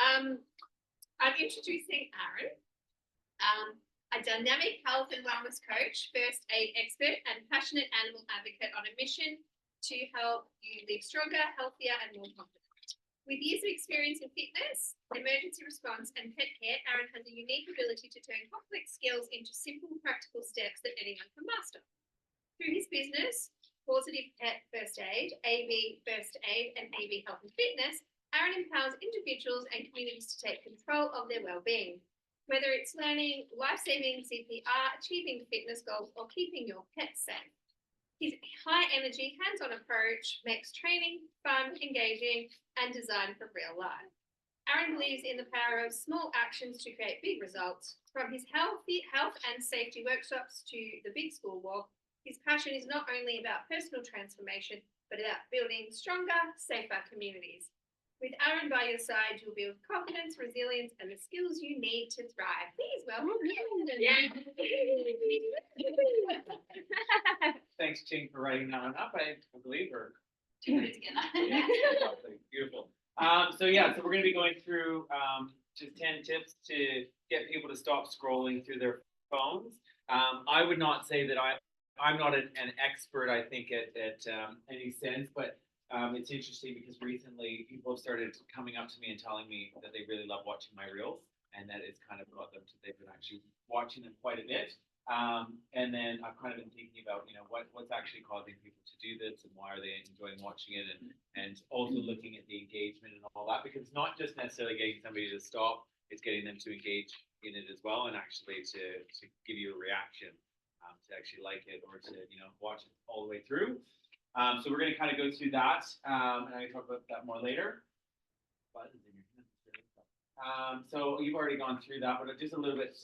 I'm introducing Aaron, a dynamic health and wellness coach, first aid expert, and passionate animal advocate on a mission to help you live stronger, healthier, and more confident. With years of experience in fitness, emergency response, and pet care, Aaron has a unique ability to turn complex skills into simple, practical steps that anyone can master. Through his business, Positive Pet First Aid, AB First Aid, and AB Health and Fitness, Aaron empowers individuals and communities to take control of their well-being. Whether it's learning life-saving CPR, achieving fitness goals, or keeping your pet safe. His high-energy, hands-on approach makes training fun, engaging, and designed for real life. Aaron believes in the power of small actions to create big results. From his health and safety workshops to the big school walk, his passion is not only about personal transformation, but about building stronger, safer communities. With Aaron by your side, you'll build confidence, resilience, and the skills you need to thrive. Please welcome Aaron. Yeah. Thanks, Ching, for writing that one up. I believe her. Do it together. Yeah, beautiful. So we're going to be going through just 10 tips to get people to stop scrolling through their phones. I would not say that I'm not an expert, I think, at any sense, but it's interesting because recently people have started coming up to me and telling me that they really love watching my reels, and that it's kind of brought them to, they've been actually watching them quite a bit. And then I've kind of been thinking about, what's actually causing people to do this, and why are they enjoying watching it, and also looking at the engagement and all that, because it's not just necessarily getting somebody to stop, it's getting them to engage in it as well, and actually to give you a reaction, to actually like it, or to watch it all the way through. So we're going to kind of go through that, and I'm going to talk about that more later. So you've already gone through that, but just a little bit.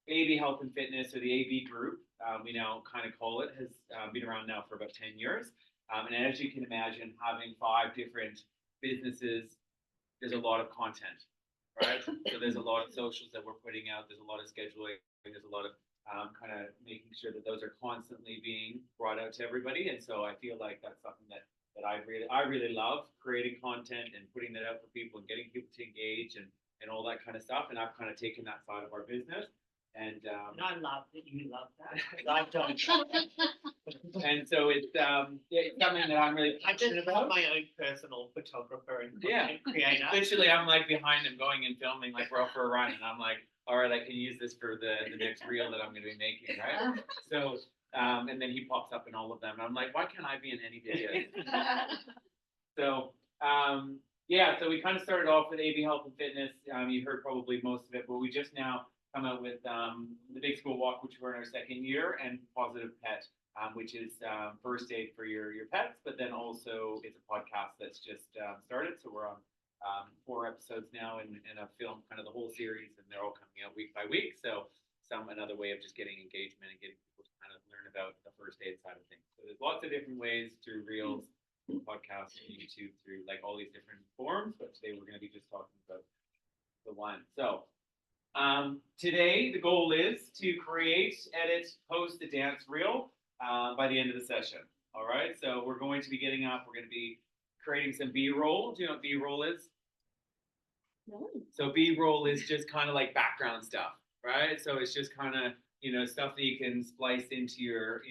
AB Health and Fitness, or the AB group, we now kind of call it, has been around now for about 10 years. And as you can imagine, having 5 different businesses, there's a lot of content, right? So there's a lot of socials that we're putting out. There's a lot of scheduling. There's a lot of kind of making sure that those are constantly being brought out to everybody. And so I feel like that's something that I really love, creating content and putting that out for people and getting people to engage and all that kind of stuff. And I've kind of taken that side of our business. And I love that you love that. I don't. And so it's something that I'm really passionate about. I'm my own personal photographer and creator. Literally, I'm like behind him going and filming, like we're out for a run, and I'm like, all right, I can use this for the next reel that I'm going to be making, right? So, and then he pops up in all of them, and I'm like, why can't I be in any video? So, so we kind of started off with AB Health and Fitness. You heard probably most of it, but we just now come out with the Big School Walk, which we're in our 2nd year, and Positive Pet, which is first aid for your pets, but then also it's a podcast that's just started. So we're on 4 episodes now, and I've filmed kind of the whole series, and they're all coming out week by week. So another way of just getting engagement and getting people to kind of learn about the first aid side of things. So there's lots of different ways through reels, podcasts, and YouTube, through like all these different forms. But today we're going to be just talking about the one. So today the goal is to create, edit, post a dance reel by the end of the session. All right. So we're going to be getting up. We're going to be creating some B-roll. Do you know what B-roll is? No. So B-roll is just kind of like background stuff, right? So it's just kind of stuff that you can splice into your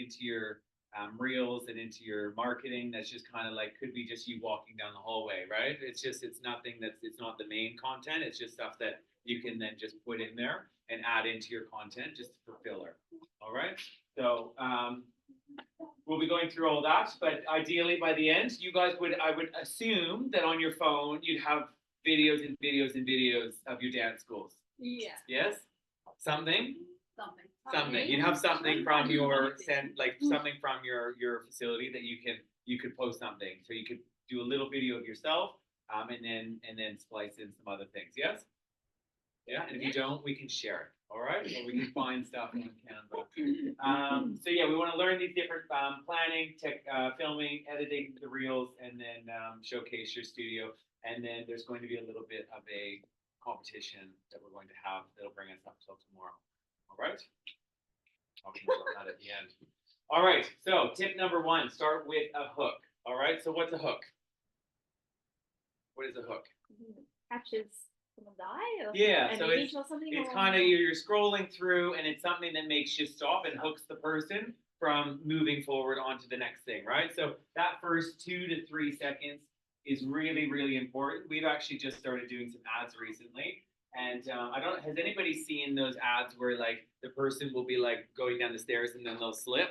reels and into your marketing. That's just kind of like, could be just you walking down the hallway, right? It's nothing it's not the main content. It's just stuff that you can then just put in there and add into your content just for filler. All right. So we'll be going through all that, but ideally by the end, you guys I would assume that on your phone you'd have videos and videos and videos of your dance schools. Yeah. Yes? Something. Something. You'd have something from your something from your facility that you could post something. So you could do a little video of yourself, and then splice in some other things. Yes? Yeah. And if you don't, we can share it. All right. Or we can find stuff on Canva. So we want to learn these different planning, filming, editing the reels, and then showcase your studio. And then there's going to be a little bit of a competition that we're going to have that'll bring us up till tomorrow. All right. I'll talk about that at the end. All right. So tip number 1: start with a hook. All right. So what's a hook? What is a hook? catches someone's eye or Yeah, an so image or something? it's or- kind of you're scrolling through, and it's something that makes you stop and hooks the person from moving forward onto the next thing, right? So that first 2 to 3 seconds is really, really important. We've actually just started doing some ads recently, and I don't. Has anybody seen those ads where like the person will be like going down the stairs and then they'll slip,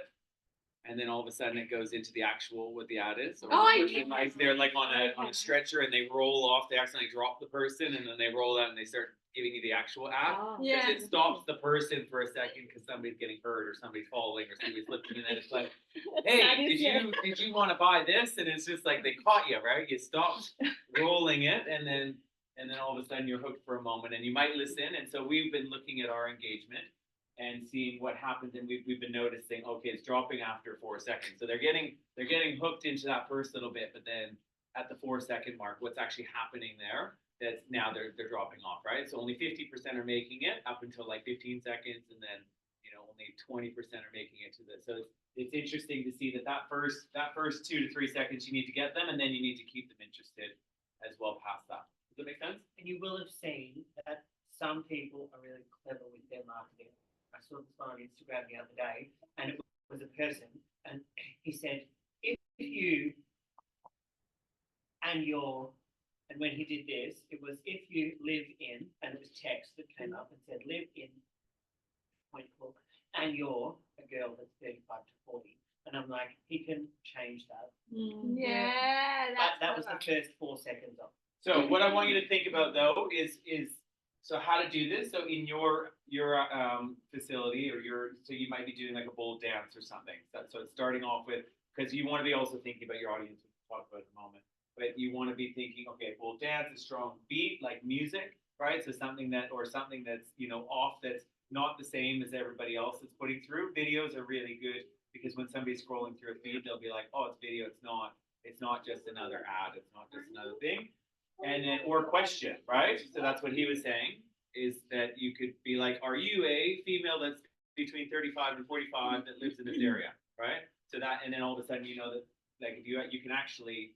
and then all of a sudden it goes into the actual what the ad is? Or Oh, I and, did. like they're like on a stretcher and they roll off. They accidentally drop the person, and then they roll out and they start giving you the actual ad. Oh. Yeah. Because it stops the person for a second because somebody's getting hurt or somebody's falling or somebody's slipping, and then it's like, hey, did you want to buy this? And it's just like they caught you, right? You stopped rolling it, and then all of a sudden you're hooked for a moment, and you might listen. And so we've been looking at our engagement and seeing what happens, and we've been noticing, okay, it's dropping after 4 seconds. So they're getting hooked into that first little bit, but then at the 4 second mark, what's actually happening there? That's now they're dropping off, right? So only 50% are making it up until like 15 seconds, and then only 20% are making it to this. So it's interesting to see that first 2 to 3 seconds you need to get them, and then you need to keep them interested as well past that. Does that make sense? And you will have seen that some people are really clever with their marketing. I saw this one on Instagram the other day, and it was a person, and he said, if you and when he did this, it was if you live in, and it was text that came up and said, live in point book, and you're a girl that's 35 to 40. And I'm like, he can change that. Yeah, That was the first 4 seconds of. So what I want you to think about though is so how to do this. So in your facility so you might be doing like a bold dance or something. So it's starting off with, because you want to be also thinking about your audience, which we'll talk about in a moment. But you want to be thinking, okay, bold dance, a strong beat like music, right? So something that's off, that's not the same as everybody else is putting through. Videos are really good because when somebody's scrolling through a feed, they'll be like, oh, it's video. It's not just another ad. It's not just another thing. And then, or question, right? So that's what he was saying, is that you could be like, are you a female that's between 35 and 45 that lives in this area, right? So that, and then all of a sudden, that like you can actually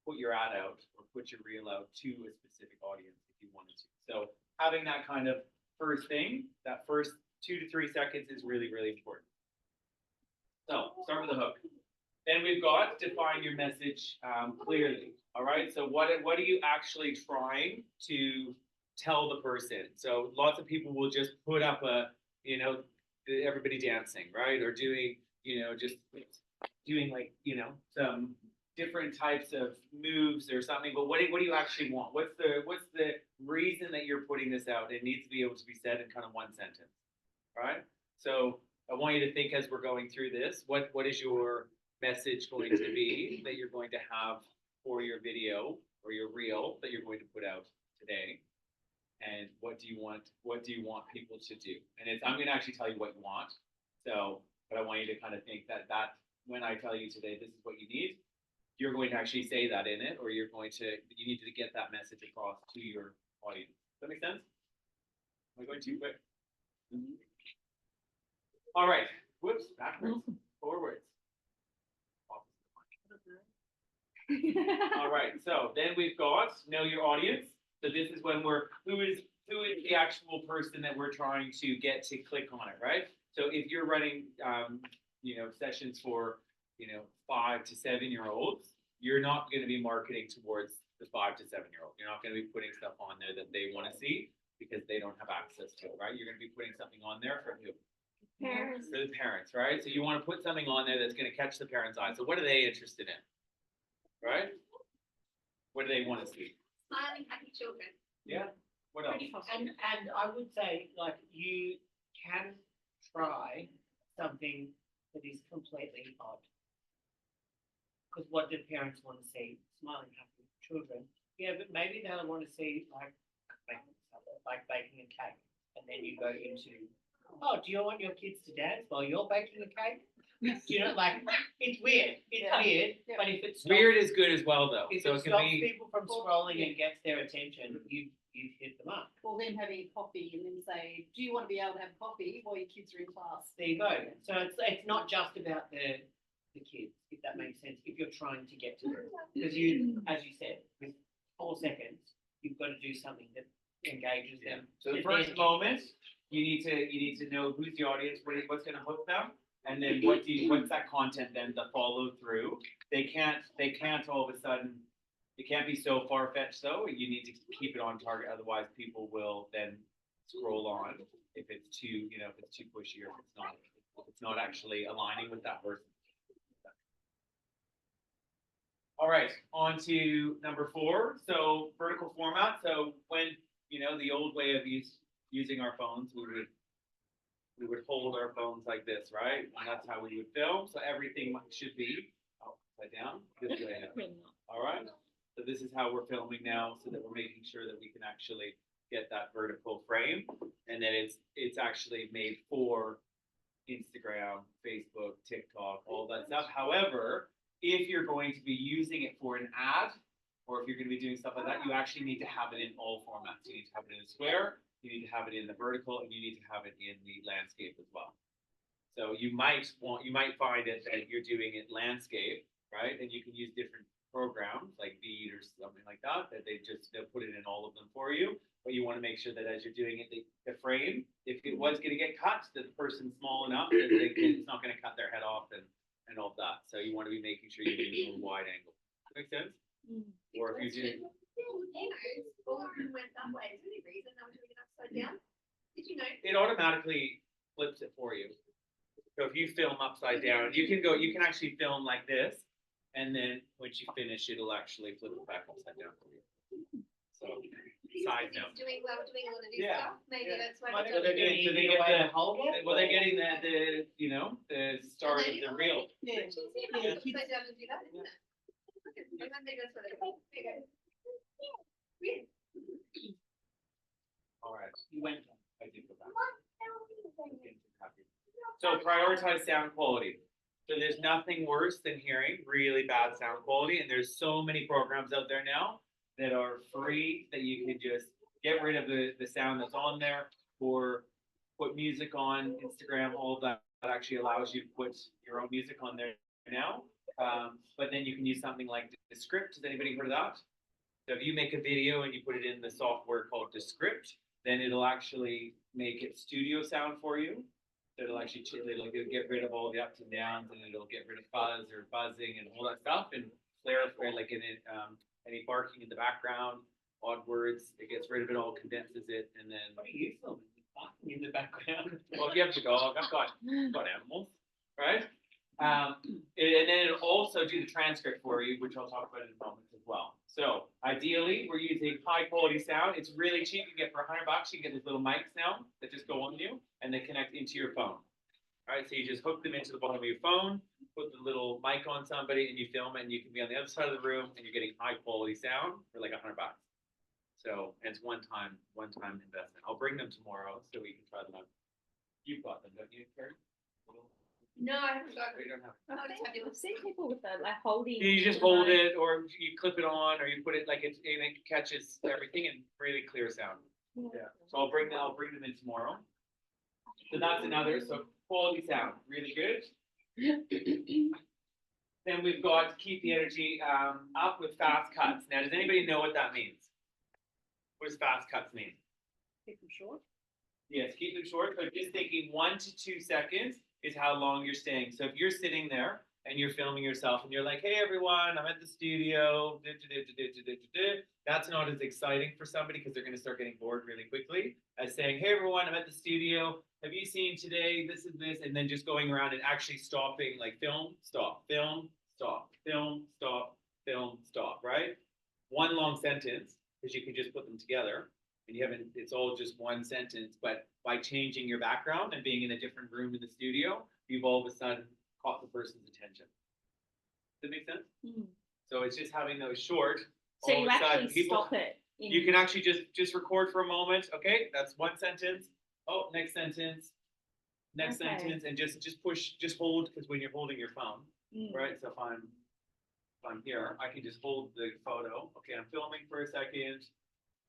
put your ad out or put your reel out to a specific audience if you wanted to. So having that kind of first thing, that first 2 to 3 seconds is really, really important. So start with the hook. Then we've got define your message clearly. All right. So what are you actually trying to tell the person? So lots of people will just put up everybody dancing, right? Or doing, just doing like, some different types of moves or something. But what do you actually want? What's the reason that you're putting this out? It needs to be able to be said in kind of one sentence. All right. So I want you to think as we're going through this, what is your message going to be that you're going to have for your video or your reel that you're going to put out today? And what do you want people to do? And I'm going to actually tell you what you want. So, but I want you to kind of think that when I tell you today, this is what you need, you're going to actually say that in it, or you need to get that message across to your audience. Does that make sense? Am I going too quick? Mm-hmm. All right. Whoops, backwards, forwards. All right, so then we've got know your audience. So this is when who is the actual person that we're trying to get to click on it, right? So if you're running, sessions for, 5 to 7 year olds, you're not going to be marketing towards the 5 to 7 year old. You're not going to be putting stuff on there that they want to see because they don't have access to it, right? You're going to be putting something on there for who? Parents. For the parents, right? So you want to put something on there that's going to catch the parents' eye. So what are they interested in? Right? What do they want to see? Smiling, happy children. Yeah. What else? And I would say, like, you can try something that is completely odd. Because what do parents want to see? Smiling, happy children. Yeah, but maybe they'll want to see like baking a cake, and then you go into, oh, do you want your kids to dance while you're baking a cake? It's weird. It's weird, but if it's weird is good as well, though. If so it can stops be people from scrolling and gets their attention, you've hit them up. Or them having coffee and then say, do you want to be able to have coffee while your kids are in class? There you go. So it's not just about the kids, if that makes sense, if you're trying to get to them. Because you, as you said, with 4 seconds, you've got to do something that engages them. So the And first then- moment, you need to know who's the audience, what's gonna hook them, and then what's that content then to follow through. They can't all of a sudden, it can't be so far-fetched though, you need to keep it on target, otherwise people will then scroll on if it's too, if it's too pushy or if it's not actually aligning with that person. All right, on to number 4. So vertical format. So when, the old way of using our phones, we would hold our phones like this, right? And that's how we would film. So everything should be upside down, this way up. All right. So this is how we're filming now, so that we're making sure that we can actually get that vertical frame, and then it's actually made for Instagram, Facebook, TikTok, all that stuff. However, if you're going to be using it for an ad, or if you're going to be doing stuff like that, you actually need to have it in all formats. You need to have it in a square, you need to have it in the vertical, and you need to have it in the landscape as well. So you might find it that you're doing it landscape, right? And you can use different programs like Bead or something like that, they'll put it in all of them for you. But you want to make sure that as you're doing it, the frame, if it was going to get cut, that the person's small enough that it's not going to cut their head off and all that. So you want to be making sure you're doing a wide angle. Make sense? Or if you do, All of them went that way. Is there any reason they were doing it upside down? Did you know? it automatically flips it for you. So if you film upside down, you can actually film like this, and then once you finish, it'll actually flip it back upside down for you. So, side note. Doing a lot of new Yeah, stuff. Maybe yeah. that's why. Well, they they're don't do getting, so it. they get they're getting the start of the reel. Yeah. It's easy enough to upside down and do that, isn't it? Okay, I think that's what it is. There you go. Weird. All right, You went. I did go back. So prioritize sound quality. So there's nothing worse than hearing really bad sound quality, and there's so many programs out there now that are free that you can just get rid of the sound that's on there, or put music on Instagram. All of that actually allows you to put your own music on there now. But then you can use something like Descript. Has anybody heard of that? So if you make a video and you put it in the software called Descript, then it'll actually make it studio sound for you. So it'll actually it'll get rid of all the ups and downs, and it'll get rid of fuzz or buzzing and all that stuff, and clarify like any barking in the background, odd words. It gets rid of it all, condenses it, and then. What are you filming? Barking in the background. Well, if you have a dog, I've got animals, right? And then it'll also do the transcript for you, which I'll talk about in a moment as well. So ideally, we're using high quality sound. It's really cheap. You get for $100. You get these little mics now that just go on you, and they connect into your phone. All right, so you just hook them into the bottom of your phone, put the little mic on somebody, and you film it. And you can be on the other side of the room, and you're getting high quality sound for like $100. So and it's one time investment. I'll bring them tomorrow so we can try them out. You've got them, don't you, Carrie? No, I haven't got Oh, it. you don't have. Oh, it's I've fabulous. seen people with the holding. You just hold it, or you clip it on, or you put it like it catches everything and really clear sound. Yeah. So I'll bring them in tomorrow. So that's another. So quality sound, really good. Then we've got keep the energy up with fast cuts. Now, does anybody know what that means? What does fast cuts mean? Keep them short. Yes, keep them short. So just thinking 1 to 2 seconds is how long you're staying. So if you're sitting there and you're filming yourself and you're like, hey everyone, I'm at the studio, that's not as exciting for somebody because they're going to start getting bored really quickly as saying, hey everyone, I'm at the studio. Have you seen today? This is this. And then just going around and actually stopping, like film, stop, film, stop, film, stop, film, stop, right? One long sentence, because you can just put them together. And you haven't, it's all just one sentence, but by changing your background and being in a different room in the studio, you've all of a sudden caught the person's attention. Does that make sense? Mm. So it's just having those short. So all you of a sudden actually stop it. You can actually just record for a moment. Okay, that's one sentence. Oh, next sentence, next Okay. sentence, and just push, just hold, because when you're holding your phone, right? So if I'm here, I can just hold the photo. Okay, I'm filming for a second.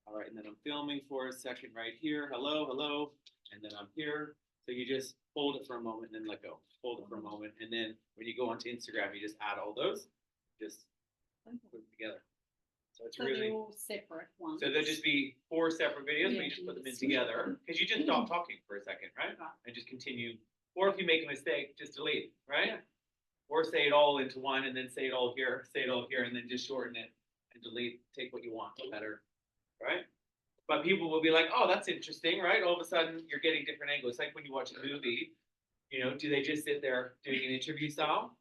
All right, and then I'm filming for a second right here. Hello, hello. And then I'm here. So you just hold it for a moment and then let go. Hold it for a moment. And then when you go onto Instagram, you just add all those. Just put it together. So it's So they're really, all separate ones. so there'll just be 4 separate videos, but Yeah. you just put them in together, because you just stop talking for a second, right? Right. And just continue, or if you make a mistake, just delete, right? Or say it all into one, and then say it all here, and then just shorten it and delete, take what you want, better, right? But people will be like, oh, that's interesting, right? All of a sudden, you're getting different angles. It's like when you watch a movie, do they just sit there doing an interview style?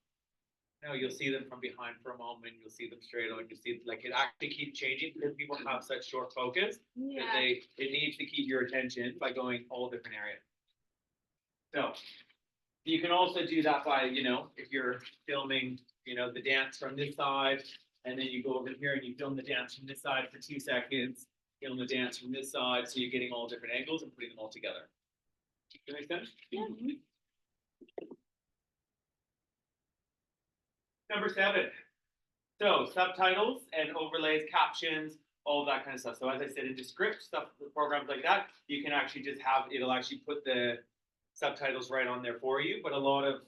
No, you'll see them from behind for a moment. You'll see them straight on. You'll see like it actually keeps changing because people have such short focus that Yeah. it needs to keep your attention by going all different areas. So you can also do that by, if you're filming, the dance from this side, and then you go over here and you film the dance from this side for 2 seconds, film the dance from this side, so you're getting all different angles and putting them all together. Does that make sense? Yeah. Number 7. So subtitles and overlays, captions, all that kind of stuff. So as I said, into script stuff, programs like that, you can actually just it'll actually put the subtitles right on there for you. But a lot of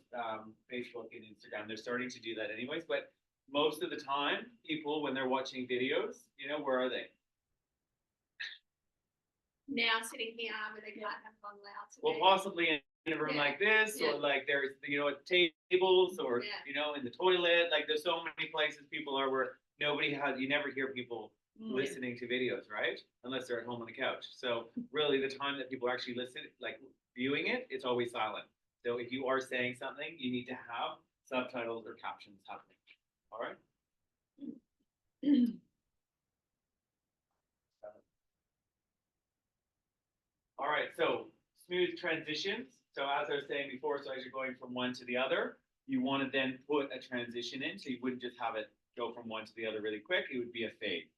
Facebook and Instagram, they're starting to do that anyways. But most of the time, people, when they're watching videos, where are they? Now sitting here where they can't have one loud. Well, possibly in a room like this, Yeah. or like there's, at tables, or, Yeah. in the toilet. Like there's so many places people are where you never hear people listening to videos, right? Unless they're at home on the couch. So really the time that people actually listen, like viewing it, it's always silent. So if you are saying something, you need to have subtitles or captions happening. All right? All right, so smooth transitions. So as I was saying before, so as you're going from one to the other, you want to then put a transition in. So you wouldn't just have it go from one to the other really quick. It would be a fade.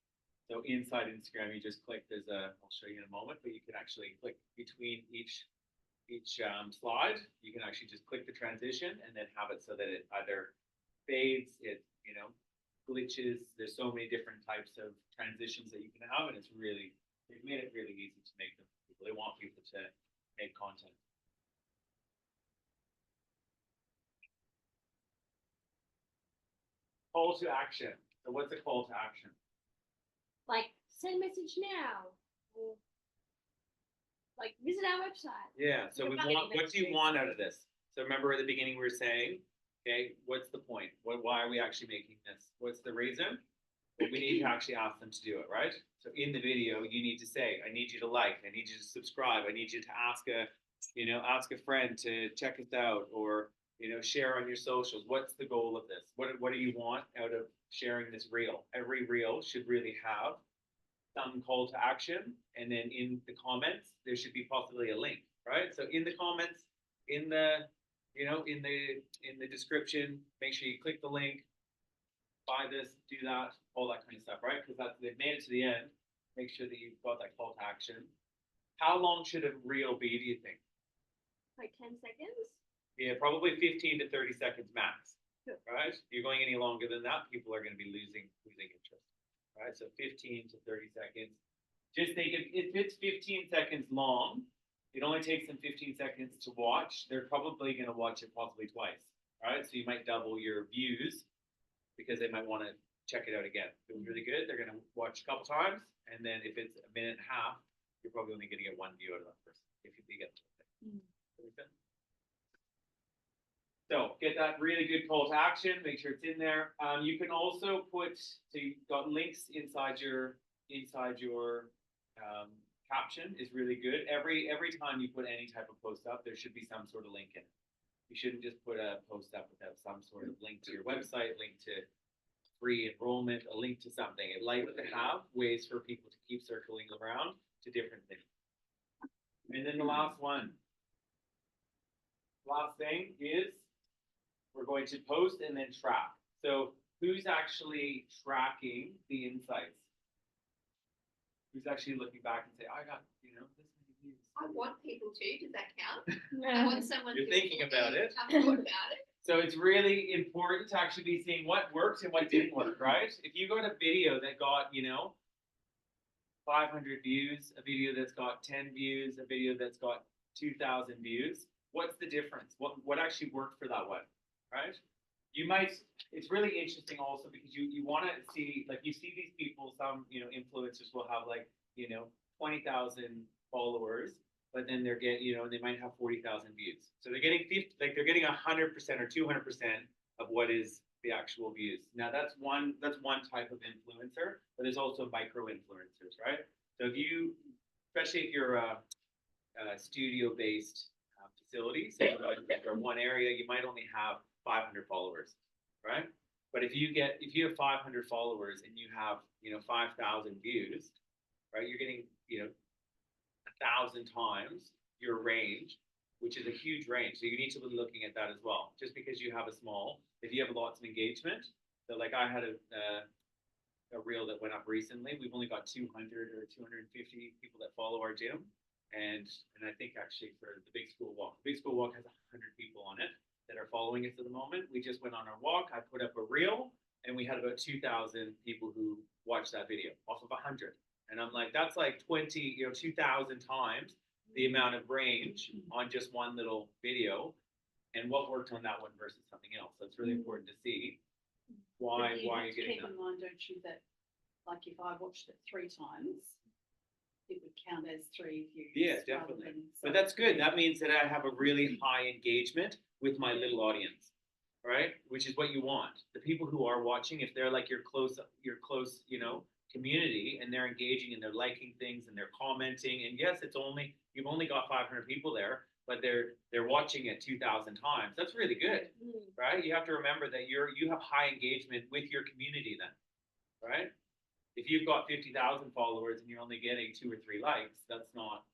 So inside Instagram, you just click. I'll show you in a moment, but you can actually click between each slide. You can actually just click the transition and then have it so that it either fades, glitches. There's so many different types of transitions that you can have, and they've made it really easy to make them. They want people to make content. Call to action. So what's a call to action? Like send message now. Or, like visit our website. Yeah. So what do you want out of this? So remember at the beginning we were saying, okay, what's the point? Why are we actually making this? What's the reason? But we need to actually ask them to do it, right? So in the video, you need to say, I need you to like, I need you to subscribe, I need you to ask a friend to check us out, or share on your socials. What's the goal of this? What do you want out of sharing this reel? Every reel should really have some call to action, and then in the comments there should be possibly a link, right? So in the comments, in the description, make sure you click the link, buy this, do that, all that kind of stuff, right? Because they've made it to the end. Make sure that you've got that call to action. How long should a reel be, do you think? Like 10 seconds. Yeah, probably 15 to 30 seconds max, Sure. right? If you're going any longer than that, people are going to be losing interest, right? So 15 to 30 seconds. Just think if it's 15 seconds long, it only takes them 15 seconds to watch. They're probably going to watch it possibly twice, right? So you might double your views because they might want to check it out again. If it was really good, they're going to watch a couple times, and then if it's a minute and a half, you're probably only going to get one view out of that person if you get it. So get that really good call to action. Make sure it's in there. You can also so you've got links inside your caption is really good. Every time you put any type of post up, there should be some sort of link in it. You shouldn't just put a post up without some sort of link to your website, link to free enrollment, a link to something. It likes to have ways for people to keep circling around to different things. And then the last thing is we're going to post and then track. So who's actually tracking the insights? Who's actually looking back and say, I got, this many views. I want people to. Does that count? I want someone. You're thinking about it. I've thought about it. So it's really important to actually be seeing what worked and what didn't work, right? If you got a video that got, 500 views, a video that's got 10 views, a video that's got 2,000 views, what's the difference? What actually worked for that one, right? You might, it's really interesting also because you want to see, like, you see these people, some, influencers will have like, 20,000 followers, but then they're getting, they might have 40,000 views. So they're getting 50, like they're getting 100% or 200% of what is the actual views. Now that's one type of influencer, but there's also micro influencers, right? So if you, especially if you're a studio-based facility, so for one area, you might only have 500 followers, right? But if you have 500 followers and you have 5,000 views, right? You're getting 1,000 times your range, which is a huge range. So you need to be looking at that as well. Just because you have a small, if you have lots of engagement, so like I had a reel that went up recently. We've only got 200 or 250 people that follow our gym, and I think actually for the Big School Walk has 100 people on it that are following us at the moment. We just went on our walk. I put up a reel, and we had about 2,000 people who watched that video off of 100. And I'm like, that's like 2,000 times the amount of range on just one little video, and what worked on that one versus something else. So it's really important to see why But you're have to getting keep that. in mind, don't you, that like if I watched it 3 times, it would count as 3 views. Yeah, rather definitely. than But that's good. That means that I have a really high engagement with my little audience, right? Which is what you want. The people who are watching, if they're like your close, community, and they're engaging and they're liking things and they're commenting, and yes, you've only got 500 people there, but they're watching it 2,000 times. That's really good, right? You have to remember that you have high engagement with your community then, right? If you've got 50,000 followers and you're only getting 2 or 3 likes, that's not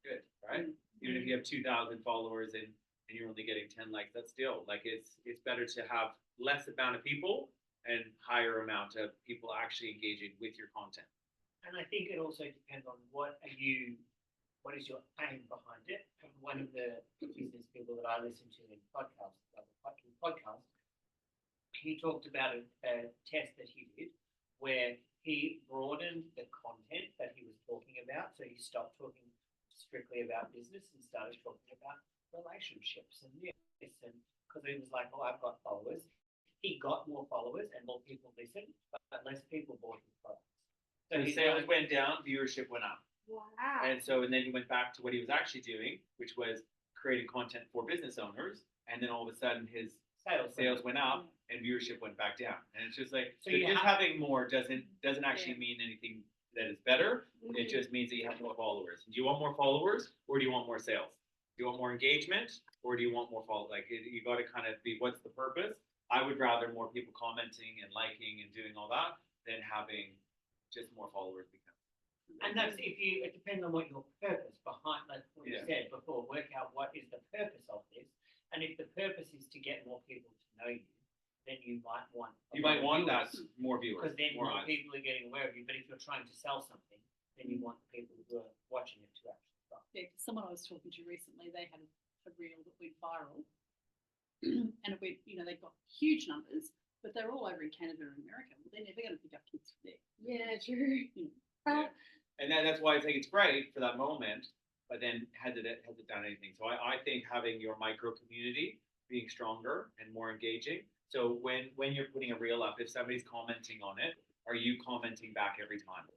good, right? Even if you have 2,000 followers and you're only getting 10 likes, that's still like it's better to have less amount of people and higher amount of people actually engaging with your content. And I think it also depends on what is your aim behind it. And one of the business people that I listen to in podcast, he talked about a test that he did where he broadened the content that he was talking about. So he stopped talking strictly about business and started talking about relationships and this, and because he was like, oh, I've got followers. He got more followers and more people listened, but less people bought his products. So his sales went down, viewership went up. Wow. And then he went back to what he was actually doing, which was creating content for business owners. And then all of a sudden his sales went up and viewership went back down. And it's just like, so just having more doesn't actually mean anything that is better. It just means that you have more followers. Do you want more followers or do you want more sales? Do you want more engagement or do you want more followers? Like you got to kind of be, what's the purpose? I would rather more people commenting and liking and doing all that than having just more followers become. And that's it depends on what your purpose behind, like what you said before, work out what is the purpose of this. And if the purpose is to get more people to know you, then you might want that more viewers. Because then more more eyes. people are getting aware of you. But if you're trying to sell something, then you want the people who are watching it to actually buy. Yeah, 'cause someone I was talking to recently, they had a reel that went viral, and it went, they got huge numbers, but they're all over in Canada and America. Well, they're never going to pick up kids from there. Yeah, true. Yeah. And that's why I think it's great for that moment, but then has it done anything? So I think having your micro community being stronger and more engaging. So when you're putting a reel up, if somebody's commenting on it, are you commenting back every time?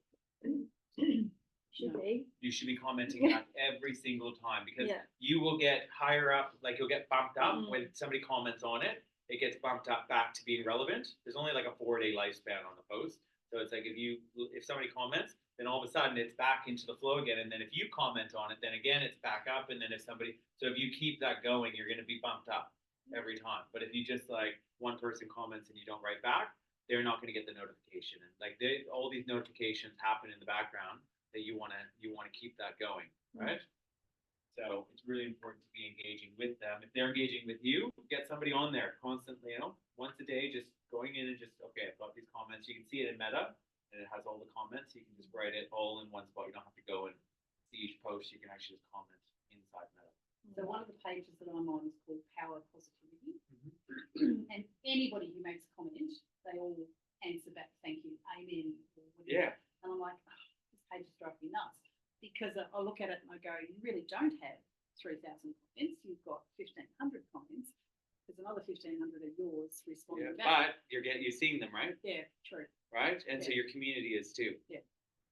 Should be. You should be commenting back every single time because you will get higher up, like you'll get bumped up when somebody comments on it. It gets bumped up back to being relevant. There's only like a 4-day lifespan on the post. So it's like if somebody comments, then all of a sudden it's back into the flow again. And then if you comment on it, then again it's back up. And then if you keep that going, you're going to be bumped up every time. But if you just like one person comments and you don't write back, they're not going to get the notification. And like all these notifications happen in the background that you want to keep that going, right? So it's really important to be engaging with them. If they're engaging with you, get somebody on there constantly, once a day, just going in and just, okay, I've got these comments. You can see it in Meta and it has all the comments. You can just write it all in one spot. You don't have to go and see each post. You can actually just comment inside Meta. So one of the pages that I'm on is called Power Positivity. And anybody who makes a comment, they all answer back, thank you, amen, or whatever. Yeah. And I'm like, this page is driving me nuts. Because I look at it and I go, you really don't have 3,000 comments. You've got 1,500 comments. Because there's another 1,500 of yours Yeah, responding back. but you're seeing them, right? Yeah, true. Right? And so Yeah. your community is too. Yeah.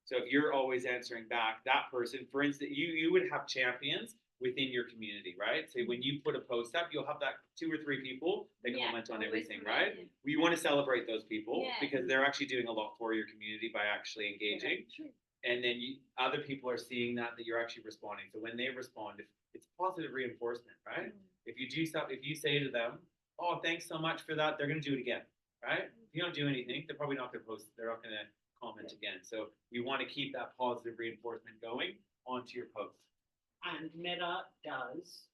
So if you're always answering back, that person, for instance, you would have champions within your community, right? So when you put a post up, you'll have that 2 or 3 people that Yeah, comment on always everything, comment, right? yeah. We want to celebrate those people Yeah. because they're actually doing a lot for your community by actually engaging. True. And then other people are seeing that you're actually responding. So when they respond, it's positive reinforcement, right? If you do something, if you say to them, "Oh, thanks so much for that," they're going to do it again, right? If you don't do anything, they're probably not going to post. They're not going to comment again. So you want to keep that positive reinforcement going onto your post. And Meta does,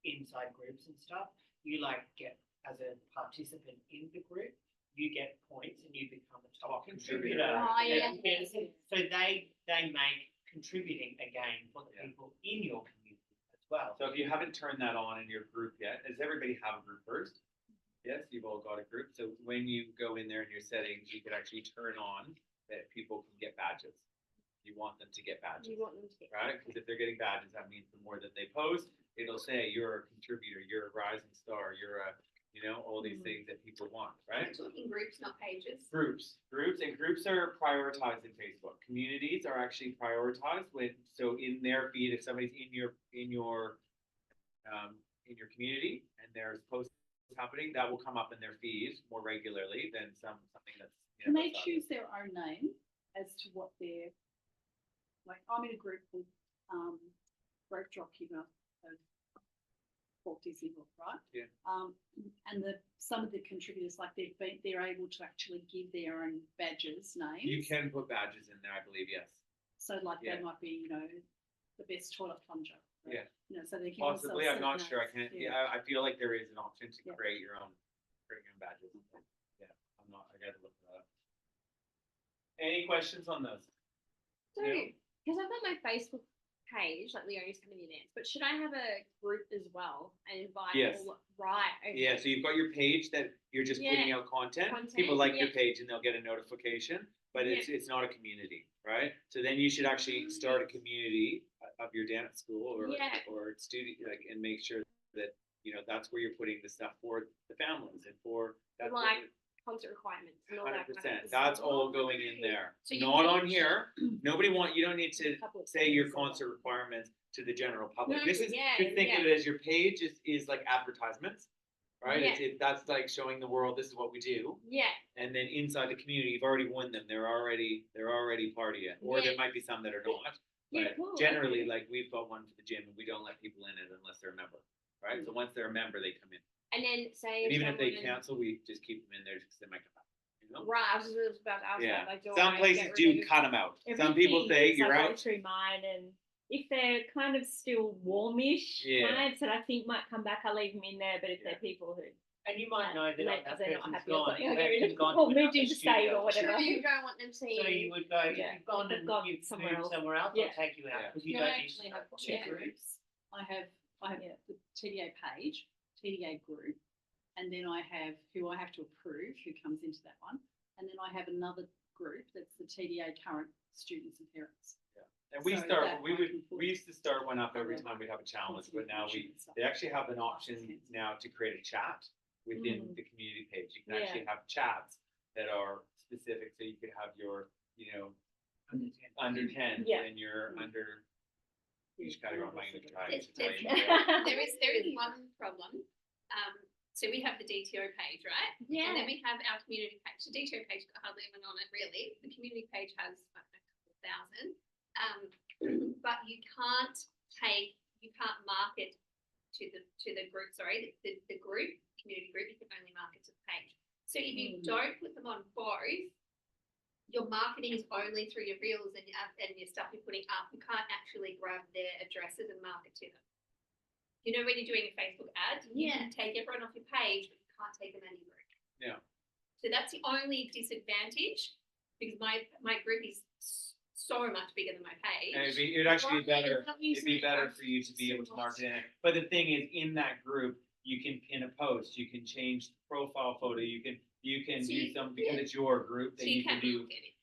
inside groups and stuff, you like get, as a participant in the group, you get points and you become a top contributor. Oh, yeah. So they make contributing a game for the Yeah. people in your community as well. So if you haven't turned that on in your group yet, does everybody have a group first? Yes, you've all got a group. So when you go in there in your settings, you can actually turn on that people can get badges. You want them to get badges, You want them to get. right? Because if they're getting badges, that means the more that they post, it'll say you're a contributor, you're a rising star, you're a, all these things that people want, right? We're talking groups, not pages. Groups are prioritized in Facebook. Communities are actually prioritized so in their feed, if somebody's in your community and there's posts happening, that will come up in their feed more regularly than something that's. Can they choose their own name as to what they're, like, I'm in a group called Rope Drop Humour of Port Disney Book, right? Yeah. And some of the contributors, like they're able to actually give their own badges names. You can put badges in there, I believe, yes. So like Yeah. they might be, the best toilet plunger. Yeah. So they give Possibly, I'm not themselves sure. I certain can't. names. Yeah, I feel like there is an option to Yeah. create your own badges. Yeah, I'm not. I gotta look that up. Any questions on those? So, Yeah. because I've got my Facebook page, like Leonie's coming in dance, but should I have a group as well and invite Yes. all? Right. Okay. Yeah, so you've got your page that you're just putting out content. People Content, like your yeah. page and they'll get a notification, but it's not a community, right? So then you should actually start a community of your dance school or studio, and make sure that that's where you're putting the stuff for the families and for that. Like concert requirements and all that kind of 100%. stuff. That's all going in there. So you Not on teach- here. You don't need to Couple of say your things. concert requirements to the general public. No, This is, yeah, just think yeah. of it as your page is like advertisements, right? Yeah. That's like showing the world this is what we do. Yeah. And then inside the community, you've already won them. They're already part of it. Or there Yeah. might be some that are not. Yeah, But cool, generally, okay. like we've got one for the gym and we don't let people in it unless they're a member, right? So once they're a member, they come in. And then say And even if they someone- cancel, we just keep them in there because they might come back. Right, I was just about to ask Yeah. that. Like, do Some I places get do rid of- cut them out. Some people say you're I go out. through mine, and if they're kind of still warmish Yeah. clients that I think might come back, I leave them in there. But if Yeah. they're people who And you might know that like, that they're not person's happy or gone, something, I'll get left rid and of gone them, or to moved another interstate studio. or whatever. True, you don't want them seeing. So you would go, if Yeah. you've gone They've and gone you've somewhere moved else. somewhere else, Yeah. I'll take you out, Yeah. because you No, don't I need actually to have start two two groups. groups. I have the TDA page, TDA group, and then I have who I have to approve who comes into that one, and then I have another group that's the TDA current students and parents. And we So start. that We I would. can put We used to start one up every other time we'd have a challenge, but now contribution and stuff. they actually have an option Content. now to create a chat within the community page. You can Yeah. actually have chats that are specific, so you could have your under 10 Yeah. and your under. Each category, I'm not going to try to It's tell you. different. There is one problem. So we have the DTO page, right? Yeah. And then we have our community page. The DTO page got hardly anyone on it, really. The community page has a couple thousand. But you can't market to the group. Sorry, the group community group. You can only market to the page. So if you don't put them on both, your marketing is only through your reels and your stuff you're putting up. You can't actually grab their addresses and market to them. You know, when you're doing a Facebook ad, you can take everyone off your page, but you can't take them anywhere. Yeah. So that's the only disadvantage, because my group is so much bigger than my page. And it'd actually be better. It's not It'd using be better it for you to be able to so market in it. But the thing is, in that group, you can pin a post, you can change the profile photo, you can So do you- some, because it's your group, So then you you can can't do, market it.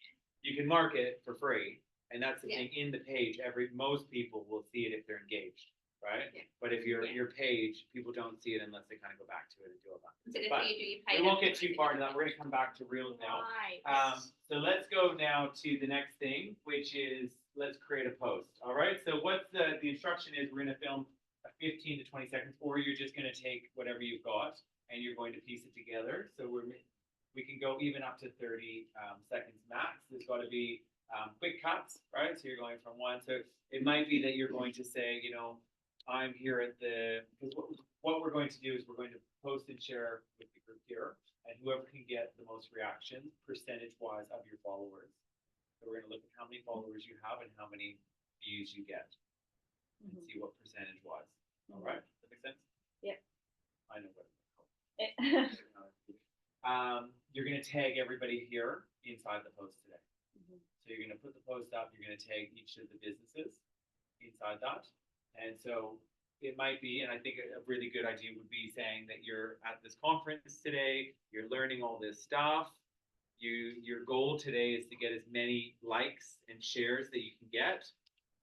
you can market it for free. And that's the Yeah. thing, in the page, most people will see it if they're engaged, right? Yeah. But if your Yeah. your page, people don't see it unless they kind of go back to it and do all that. So the But thing you do, you pay we won't them get for too everything far else. into that. We're gonna come back to reels now. Right. So let's go now to the next thing, which is let's create a post. All right. So what's the instruction is we're gonna film a 15 to 20 seconds, or you're just gonna take whatever you've got and you're going to piece it together. So we can go even up to 30 seconds max. There's got to be quick cuts, right? So you're going from one. So it might be that you're going to say, you know, I'm here at the, because what we're going to do is we're going to post and share with the group here, and whoever can get the most reactions percentage-wise of your followers. So we're going to look at how many followers you have and how many views you get, and see what percentage-wise. All right, does that make sense? Yep. I know what. Eh, You're going to tag everybody here inside the post today. Mhm. So you're going to put the post up. You're going to tag each of the businesses inside that. And so it might be, and I think a really good idea would be saying that you're at this conference today. You're learning all this stuff. Your goal today is to get as many likes and shares that you can get.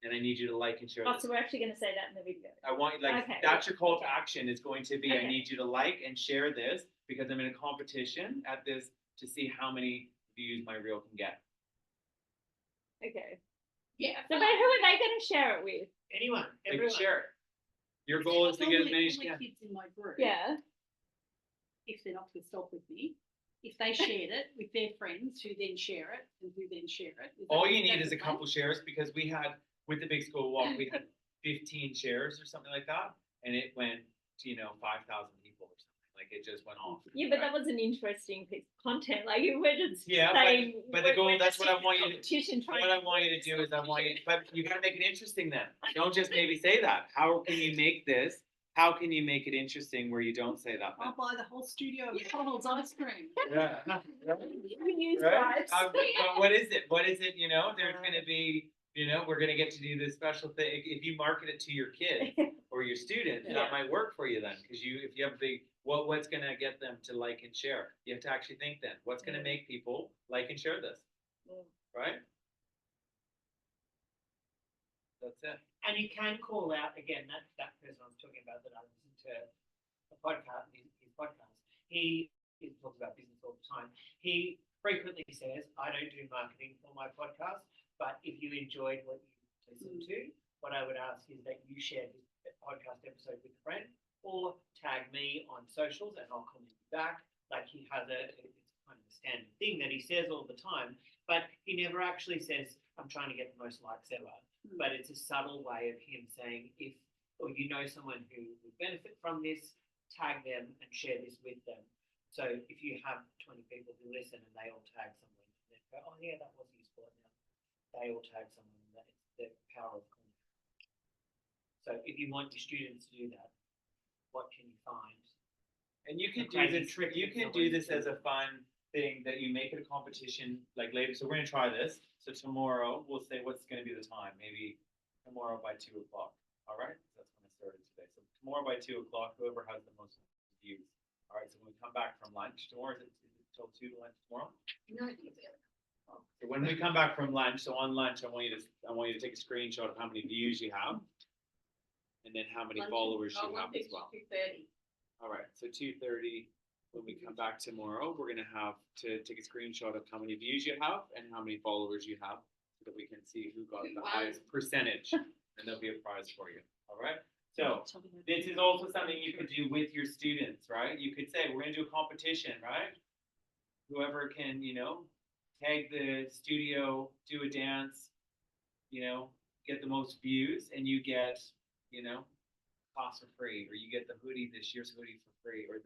And I need you to like and share. Oh, this. so we're actually going to say that in the video. I want like Okay. that's your call to action is going to be I Okay. need you to like and share this because I'm in a competition at this to see how many views my reel can get. Okay. Yeah. So, but who are they going to share it with? Anyone, Like everyone. share it. Your goal is to get as many as you All my can. kids in my group. Yeah. If they're not pissed off with me, if they shared it with their friends who then share it and who then share it. All you need is a couple shares because we had with the big school walk we had 15 shares or something like that, and it went to 5,000 people or something. Like it just went off. Yeah, but right? that was an interesting piece of content. Like you were just Yeah, saying. but the goal, we're that's just what I in want you to- competition trying What I want you to do is I want you, but you gotta make it interesting then. Don't just maybe say that. How can you make this? How can you make it interesting where you don't say that? I'll buy the whole studio of McDonald's ice cream. Yeah. You use Right? vibes. But what is it? What is it? There's gonna be, we're gonna get to do this special thing. If you market it to your kids or your students, Yeah. that might work for you then. Because if you have a big, what's gonna get them to like and share? You have to actually think then, what's gonna make people like and share this? Mm. Right? That's it. And you can call out, again, that person I was talking about that I listened to a podcast, his podcast. He talks about business all the time. He frequently says, I don't do marketing for my podcast, but if you enjoyed what you listened to, what I would ask is that you share this podcast episode with a friend or tag me on socials and I'll comment you back. Like it's kind of a standard thing that he says all the time, but he never actually says, I'm trying to get the most likes ever. But it's a subtle way of him saying, or someone who would benefit from this, tag them and share this with them. So if you have 20 people who listen and they all tag someone, and they go, oh yeah, that was useful. Now they all tag someone, and that's the power of content. So if you want your students to do that, what can you find? And you can A do crazy this. trick You that can no do one's this as doing. a fun thing that you make it a competition like later. So we're gonna try this. So tomorrow we'll say what's gonna be the time. Maybe tomorrow by 2 o'clock. All right. That's when I started today. So tomorrow by 2 o'clock, whoever has the most views. All right. So when we come back from lunch tomorrow, is it till 2 to lunch tomorrow? No, I think it's the other. So when we come back from lunch, so on lunch, I want you to take a screenshot of how many views you have, and then how many followers you have as well. 2:30. All right, so 2:30. When we come back tomorrow, we're gonna have to take a screenshot of how many views you have and how many followers you have, so that we can see who got the Wow. highest percentage, and there'll be a prize for you. All right. So this is also something you could do with your students, right? You could say we're gonna do a competition, right? Whoever can, tag the studio, do a dance, get the most views, and you get, class for free, or you get the hoodie, this year's hoodie for free, or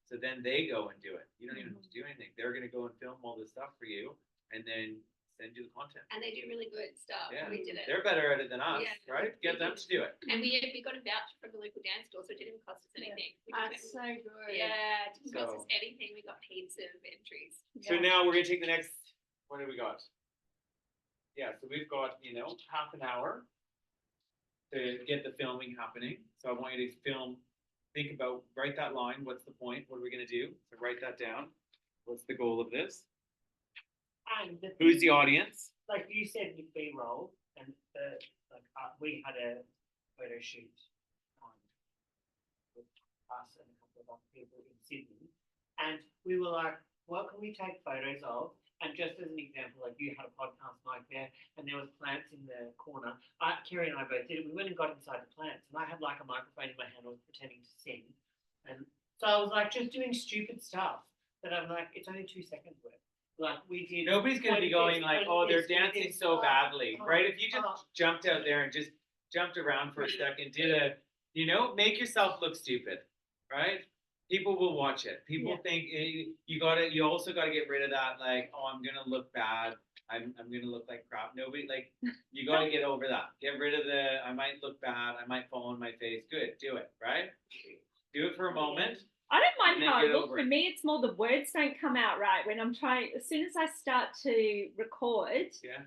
so then they go and do it. You don't even have to do anything. They're gonna go and film all this stuff for you, and then send you the content. And they do really good stuff. Yeah, We did it. they're better at it than us, Yeah. right? Get them to do it. And we got a voucher from the local dance store, so it didn't cost us anything. We just That's went- so good. yeah, it didn't cost us So- anything. We got heaps of entries. So now we're gonna take the next. What do we got? Yeah, so we've got half an hour to get the filming happening. So I want you to film. Think about, write that line. What's the point? What are we gonna do? So write that down. What's the goal of this? And Who's the audience? like you said with B-roll, and we had a photo shoot us and a couple of other people in Sydney, and we were like, what can we take photos of? And just as an example, like you had a podcast mic there, and there was plants in the corner. Kerry and I both did it. We went and got inside the plants, and I had like a microphone in my hand. I was pretending to sing, and so I was like just doing stupid stuff that I'm like, it's only 2 seconds worth. Like we did. Nobody's gonna be going like, oh, they're dancing so badly, right? If you just oh. jumped out there and just jumped around for a second, make yourself look stupid, right? People will watch it. People think you also gotta get rid of that, like, oh, I'm gonna look bad. I'm gonna look like crap. Nobody, like, you gotta get over that. Get rid of I might look bad. I might fall on my face. Good, do it, right? Do it for a moment. I don't mind And then how I get look. over For it. me, it's more the words don't come out right when I'm trying. As soon as I start to record, Yeah.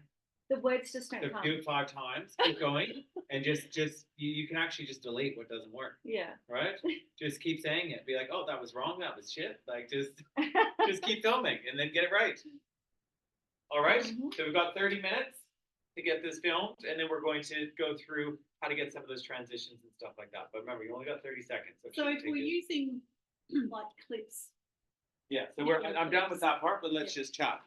the words just don't So come. do it 5 times, keep going, and just you can actually just delete what doesn't work, Yeah. right? Just keep saying it. Be like, oh, that was wrong, that was shit. Like just keep filming and then get it right. All right. Mhm. So we've got 30 minutes to get this filmed, and then we're going to go through how to get some of those transitions and stuff like that. But remember, you only got 30 seconds. So, it So shouldn't if take we're you- using like clips, yeah, so Yeah, I'm done with that part, but let's Yeah. just chat.